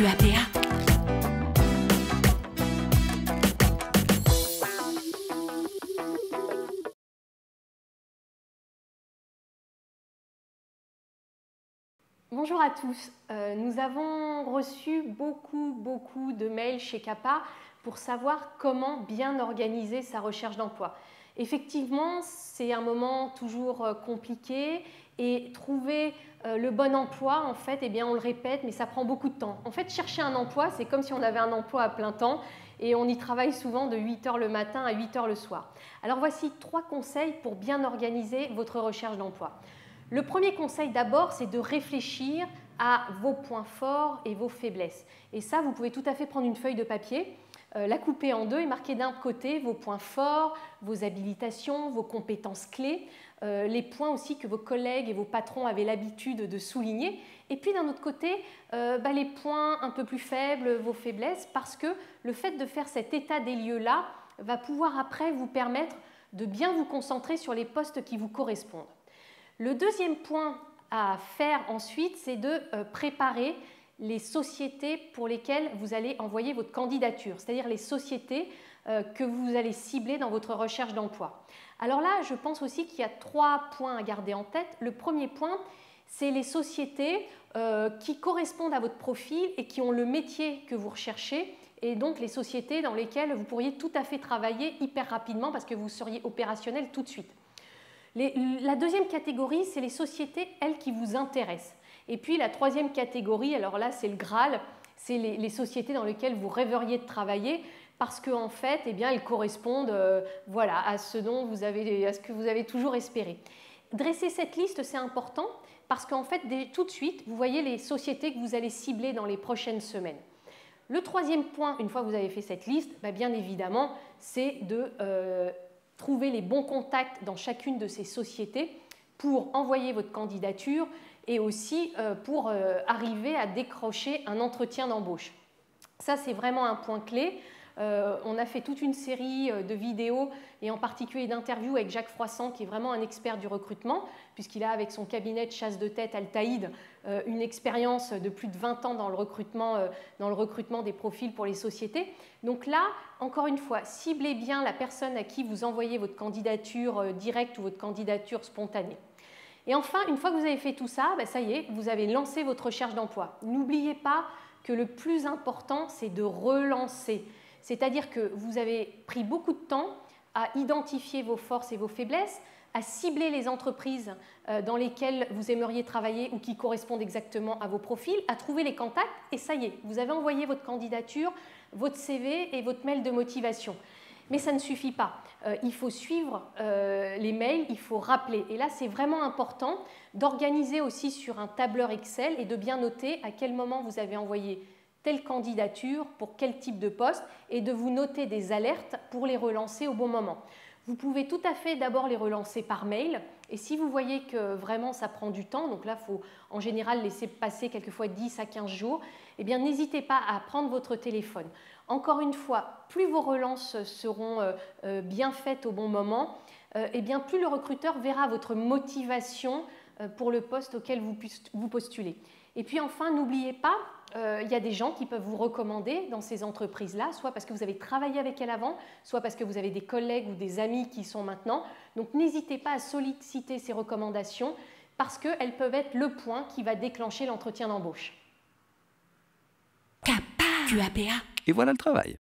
QAPA. Bonjour à tous, nous avons reçu beaucoup de mails chez QAPA pour savoir comment bien organiser sa recherche d'emploi. Effectivement, c'est un moment toujours compliqué et trouver le bon emploi, en fait, eh bien, on le répète, mais ça prend beaucoup de temps. En fait, chercher un emploi, c'est comme si on avait un emploi à plein temps et on y travaille souvent de 8 h le matin à 8 h le soir. Alors voici 3 conseils pour bien organiser votre recherche d'emploi. Le premier conseil d'abord, c'est de réfléchir à vos points forts et vos faiblesses. Et ça, vous pouvez tout à fait prendre une feuille de papier, la couper en deux et marquer d'un côté vos points forts, vos habilitations, vos compétences clés, les points aussi que vos collègues et vos patrons avaient l'habitude de souligner. Et puis d'un autre côté, les points un peu plus faibles, vos faiblesses, parce que le fait de faire cet état des lieux-là va pouvoir après vous permettre de bien vous concentrer sur les postes qui vous correspondent. Le deuxième point à faire ensuite, c'est de préparer les sociétés pour lesquelles vous allez envoyer votre candidature, c'est-à-dire les sociétés que vous allez cibler dans votre recherche d'emploi. Alors là, je pense aussi qu'il y a 3 points à garder en tête. Le premier point, c'est les sociétés qui correspondent à votre profil et qui ont le métier que vous recherchez, et donc les sociétés dans lesquelles vous pourriez tout à fait travailler hyper rapidement parce que vous seriez opérationnel tout de suite. La deuxième catégorie, c'est les sociétés, elles, qui vous intéressent. Et puis la troisième catégorie, alors là, c'est le Graal, c'est les sociétés dans lesquelles vous rêveriez de travailler parce qu'en fait, eh bien, elles correspondent à ce que vous avez toujours espéré. Dresser cette liste, c'est important parce qu'en fait, tout de suite, vous voyez les sociétés que vous allez cibler dans les prochaines semaines. Le troisième point, une fois que vous avez fait cette liste, bien évidemment, c'est de trouver les bons contacts dans chacune de ces sociétés pour envoyer votre candidature et aussi pour arriver à décrocher un entretien d'embauche. Ça, c'est vraiment un point clé. On a fait toute une série de vidéos et en particulier d'interviews avec Jacques Froissant, qui est vraiment un expert du recrutement, puisqu'il a, avec son cabinet de chasse de tête Altaïd, une expérience de plus de 20 ans dans le recrutement des profils pour les sociétés. Donc là, encore une fois, ciblez bien la personne à qui vous envoyez votre candidature directe ou votre candidature spontanée. Et enfin, une fois que vous avez fait tout ça, ça y est, vous avez lancé votre recherche d'emploi. N'oubliez pas que le plus important, c'est de relancer. C'est-à-dire que vous avez pris beaucoup de temps à identifier vos forces et vos faiblesses, à cibler les entreprises dans lesquelles vous aimeriez travailler ou qui correspondent exactement à vos profils, à trouver les contacts et ça y est, vous avez envoyé votre candidature, votre CV et votre mail de motivation. Mais ça ne suffit pas. Il faut suivre les mails, il faut rappeler. Et là, c'est vraiment important d'organiser aussi sur un tableur Excel et de bien noter à quel moment vous avez envoyé telle candidature pour quel type de poste et de vous noter des alertes pour les relancer au bon moment. Vous pouvez tout à fait d'abord les relancer par mail et si vous voyez que vraiment ça prend du temps, donc là il faut en général laisser passer quelquefois 10 à 15 jours, eh bien n'hésitez pas à prendre votre téléphone. Encore une fois, plus vos relances seront bien faites au bon moment, eh bien plus le recruteur verra votre motivation pour le poste auquel vous postulez. Et puis enfin, n'oubliez pas, il y a des gens qui peuvent vous recommander dans ces entreprises-là, soit parce que vous avez travaillé avec elles avant, soit parce que vous avez des collègues ou des amis qui y sont maintenant. Donc n'hésitez pas à solliciter ces recommandations parce qu'elles peuvent être le point qui va déclencher l'entretien d'embauche. QAPA. Et voilà le travail.